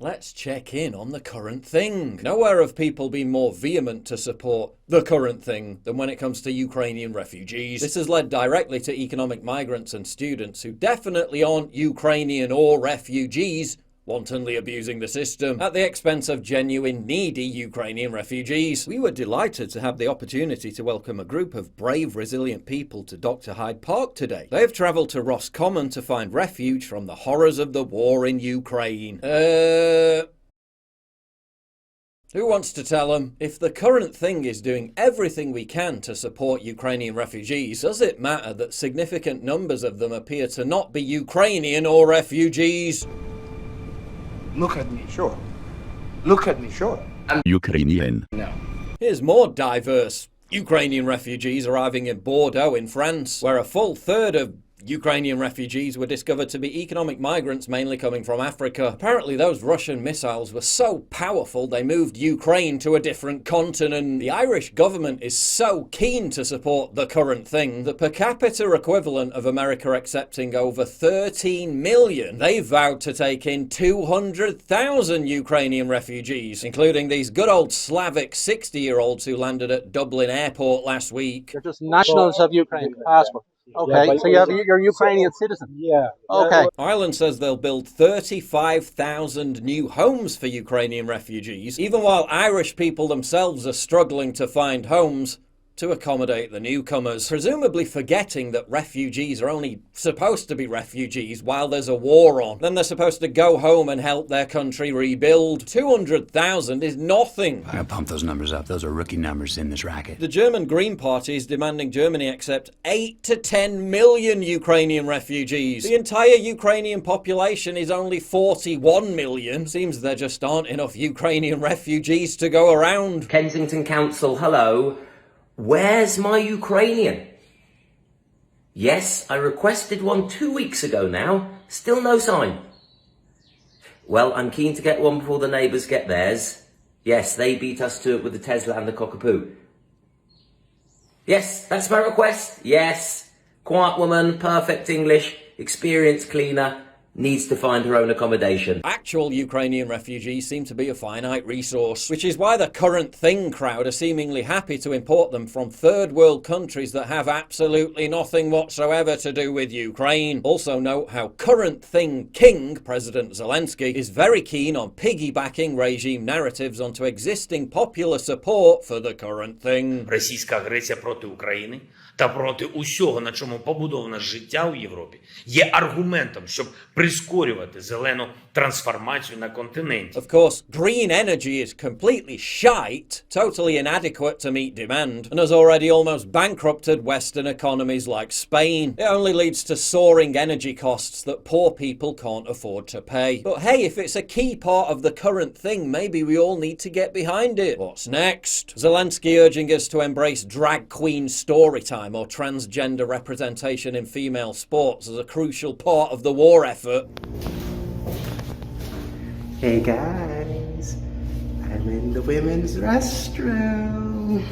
Let's check in on the current thing. Nowhere have people been more vehement to support the current thing than when it comes to Ukrainian refugees. This has led directly to economic migrants and students who definitely aren't Ukrainian or refugees, wantonly abusing the system at the expense of genuine needy Ukrainian refugees. We were delighted to have the opportunity to welcome a group of brave, resilient people to Dr. Hyde Park today. They've travelled to Roscommon to find refuge from the horrors of the war in Ukraine. Who wants to tell them? If the current thing is doing everything we can to support Ukrainian refugees, does it matter that significant numbers of them appear to not be Ukrainian or refugees? Look at me, sure. Look at me, sure. I'm Ukrainian. No. Here's more diverse Ukrainian refugees arriving in Bordeaux in France, where a full third of Ukrainian refugees were discovered to be economic migrants mainly coming from Africa. Apparently those Russian missiles were so powerful they moved Ukraine to a different continent. The Irish government is so keen to support the current thing, the per capita equivalent of America accepting over 13 million, they vowed to take in 200,000 Ukrainian refugees, including these good old Slavic 60-year-olds who landed at Dublin airport last week. They're just nationals of Ukraine, passport. Okay, yeah, so you're a Ukrainian citizen? Yeah. Okay. Ireland says they'll build 35,000 new homes for Ukrainian refugees, even while Irish people themselves are struggling to find homes to accommodate the newcomers, presumably forgetting that refugees are only supposed to be refugees while there's a war on. Then they're supposed to go home and help their country rebuild. 200,000 is nothing. I gotta pump those numbers up. Those are rookie numbers in this racket. The German Green Party is demanding Germany accept 8 to 10 million Ukrainian refugees. The entire Ukrainian population is only 41 million. Seems there just aren't enough Ukrainian refugees to go around. Kensington Council, hello. Where's my Ukrainian? Yes, I requested one 2 weeks ago now. Still no sign. Well, I'm keen to get one before the neighbours get theirs. Yes, they beat us to it with the Tesla and the Cockapoo. Yes, that's my request. Yes. Quiet woman, perfect English, experienced cleaner, needs to find her own accommodation. Actual Ukrainian refugees seem to be a finite resource, which is why the current thing crowd are seemingly happy to import them from third world countries that have absolutely nothing whatsoever to do with Ukraine. Also note how current thing king, President Zelensky, is very keen on piggybacking regime narratives onto existing popular support for the current thing. Російська агресія проти України та проти усього, на чому побудоване життя у Європі, є аргументом, щоб прискорювати зелену трансформацію на континенті. Of course, green energy is completely shite, totally inadequate to meet demand, and has already almost bankrupted Western economies like Spain. It only leads to soaring energy costs that poor people can't afford to pay. But hey, if it's a key part of the current thing, maybe we all need to get behind it. What's next? Zelensky urging us to embrace drag queen story time or transgender representation in female sports as a crucial part of the war effort. Hey guys, I'm in the women's restroom.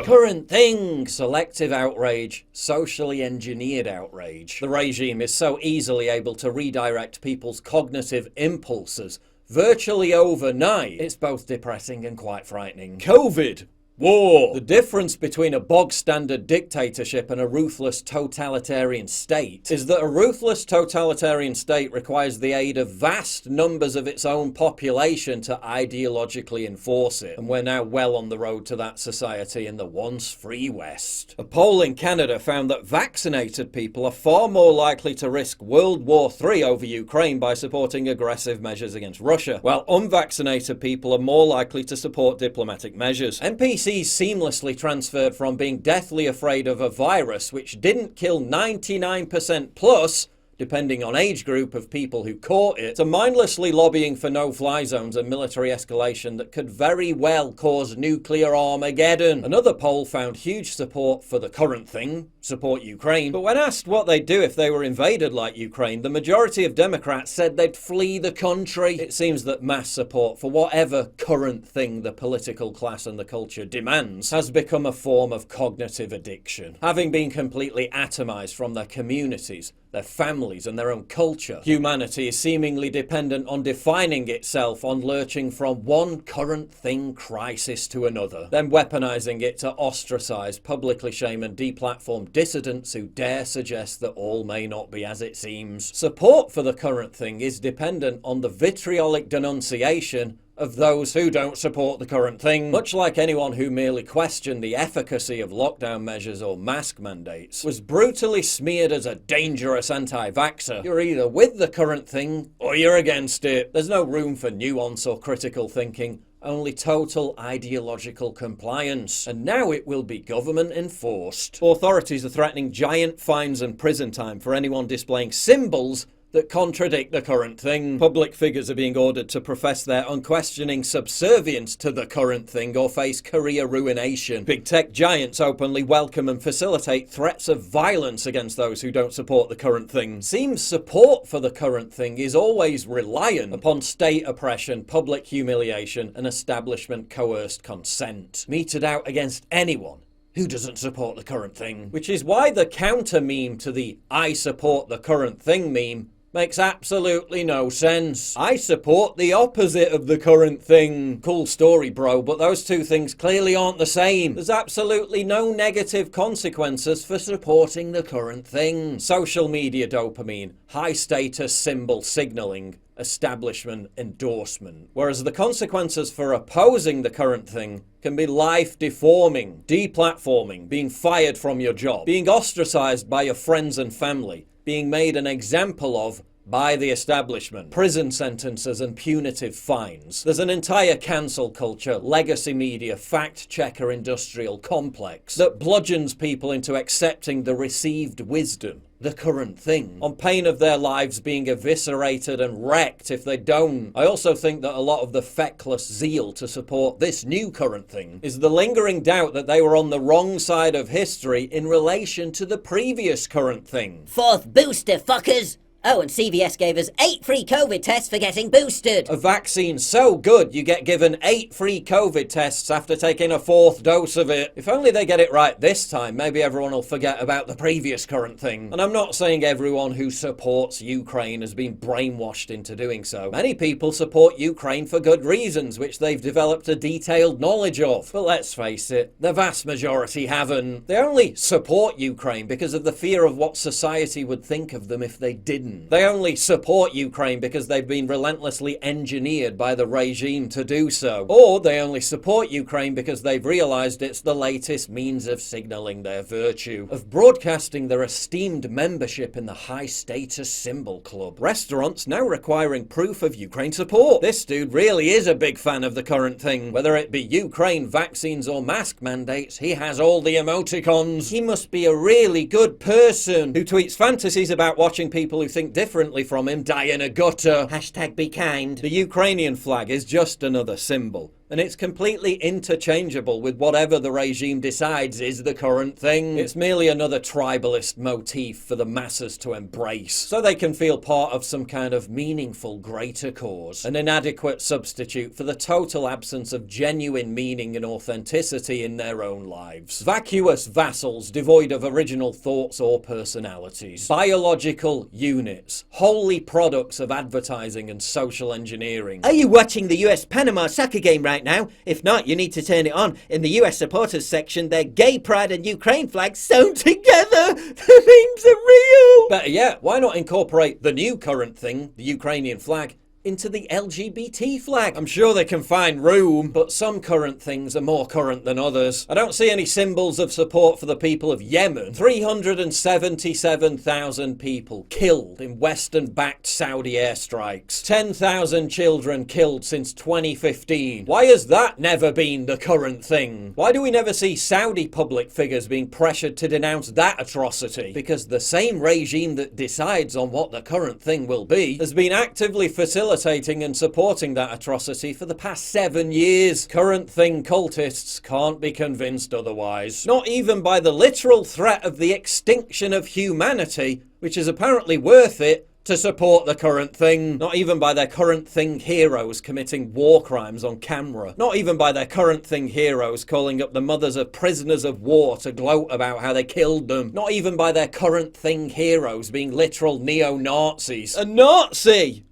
Current thing, selective outrage, socially engineered outrage. The regime is so easily able to redirect people's cognitive impulses virtually overnight. It's both depressing and quite frightening. COVID. War. The difference between a bog-standard dictatorship and a ruthless totalitarian state is that a ruthless totalitarian state requires the aid of vast numbers of its own population to ideologically enforce it, and we're now well on the road to that society in the once free West. A poll in Canada found that vaccinated people are far more likely to risk World War III over Ukraine by supporting aggressive measures against Russia, while unvaccinated people are more likely to support diplomatic measures. NPCs seamlessly transferred from being deathly afraid of a virus which didn't kill 99% plus, depending on age group of people who caught it, to mindlessly lobbying for no-fly zones and military escalation that could very well cause nuclear Armageddon. Another poll found huge support for the current thing, support Ukraine. But when asked what they'd do if they were invaded like Ukraine, the majority of Democrats said they'd flee the country. It seems that mass support for whatever current thing the political class and the culture demands has become a form of cognitive addiction. Having been completely atomized from their communities, their families and their own culture, humanity is seemingly dependent on defining itself on lurching from one current thing crisis to another, then weaponizing it to ostracize, publicly shame and deplatform dissidents who dare suggest that all may not be as it seems. Support for the current thing is dependent on the vitriolic denunciation of those who don't support the current thing. Much like anyone who merely questioned the efficacy of lockdown measures or mask mandates was brutally smeared as a dangerous anti-vaxxer. You're either with the current thing or you're against it. There's no room for nuance or critical thinking, only total ideological compliance. And now it will be government enforced. Authorities are threatening giant fines and prison time for anyone displaying symbols that contradict the current thing. Public figures are being ordered to profess their unquestioning subservience to the current thing or face career ruination. Big tech giants openly welcome and facilitate threats of violence against those who don't support the current thing. Seems support for the current thing is always reliant upon state oppression, public humiliation, and establishment coerced consent, meted out against anyone who doesn't support the current thing. Which is why the counter meme to the "I support the current thing" meme makes absolutely no sense. I support the opposite of the current thing. Cool story, bro, but those two things clearly aren't the same. There's absolutely no negative consequences for supporting the current thing. Social media dopamine, high status symbol signaling, establishment endorsement. Whereas the consequences for opposing the current thing can be life deforming, deplatforming, being fired from your job, being ostracized by your friends and family, being made an example of by the establishment, prison sentences and punitive fines. There's an entire cancel culture, legacy media, fact-checker industrial complex that bludgeons people into accepting the received wisdom, the current thing, on pain of their lives being eviscerated and wrecked if they don't. I also think that a lot of the feckless zeal to support this new current thing is the lingering doubt that they were on the wrong side of history in relation to the previous current thing. Fourth booster, fuckers! Oh, and CVS gave us 8 free COVID tests for getting boosted. A vaccine so good you get given 8 free COVID tests after taking a 4th dose of it. If only they get it right this time, maybe everyone will forget about the previous current thing. And I'm not saying everyone who supports Ukraine has been brainwashed into doing so. Many people support Ukraine for good reasons, which they've developed a detailed knowledge of. But let's face it, the vast majority haven't. They only support Ukraine because of the fear of what society would think of them if they didn't. They only support Ukraine because they've been relentlessly engineered by the regime to do so. Or they only support Ukraine because they've realized it's the latest means of signaling their virtue, of broadcasting their esteemed membership in the high-status symbol club. Restaurants now requiring proof of Ukraine support. This dude really is a big fan of the current thing. Whether it be Ukraine, vaccines, or mask mandates, he has all the emoticons. He must be a really good person who tweets fantasies about watching people who think differently from him die in a gutter. Hashtag be kind. The Ukrainian flag is just another symbol, and it's completely interchangeable with whatever the regime decides is the current thing. It's merely another tribalist motif for the masses to embrace, so they can feel part of some kind of meaningful greater cause. An inadequate substitute for the total absence of genuine meaning and authenticity in their own lives. Vacuous vassals devoid of original thoughts or personalities. Biological units, wholly products of advertising and social engineering. Are you watching the US Panama soccer game right now? If not, you need to turn it on. In the US supporters section, their gay pride and Ukraine flags sewn together. The memes are real. Better yet, why not incorporate the new current thing, the Ukrainian flag, into the LGBT flag? I'm sure they can find room, but some current things are more current than others. I don't see any symbols of support for the people of Yemen. 377,000 people killed in Western-backed Saudi airstrikes. 10,000 children killed since 2015. Why has that never been the current thing? Why do we never see Saudi public figures being pressured to denounce that atrocity? Because the same regime that decides on what the current thing will be has been actively facilitating facilitating and supporting that atrocity for the past 7 years. Current thing cultists can't be convinced otherwise. Not even by the literal threat of the extinction of humanity, which is apparently worth it to support the current thing. Not even by their current thing heroes committing war crimes on camera. Not even by their current thing heroes calling up the mothers of prisoners of war to gloat about how they killed them. Not even by their current thing heroes being literal neo-Nazis. A Nazi!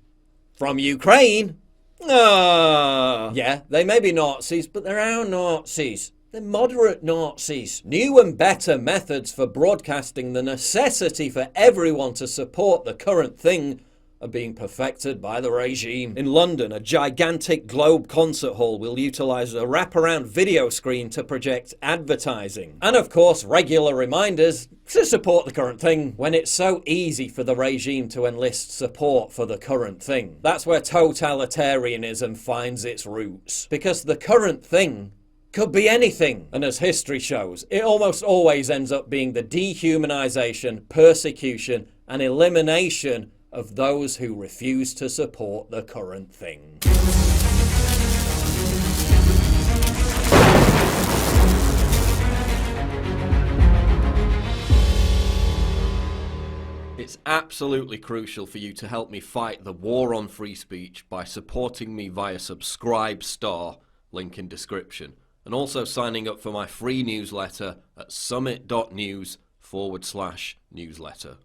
From Ukraine? Ah. Yeah, they may be Nazis, but they're our Nazis. They're moderate Nazis. New and better methods for broadcasting the necessity for everyone to support the current thing are being perfected by the regime. In London, a gigantic Globe concert hall will utilise a wraparound video screen to project advertising. And of course, regular reminders to support the current thing, when it's so easy for the regime to enlist support for the current thing. That's where totalitarianism finds its roots. Because the current thing could be anything. And as history shows, it almost always ends up being the dehumanization, persecution, and elimination of those who refuse to support the current thing. It's absolutely crucial for you to help me fight the war on free speech by supporting me via Subscribe Star, link in description, and also signing up for my free newsletter at summit.news/newsletter.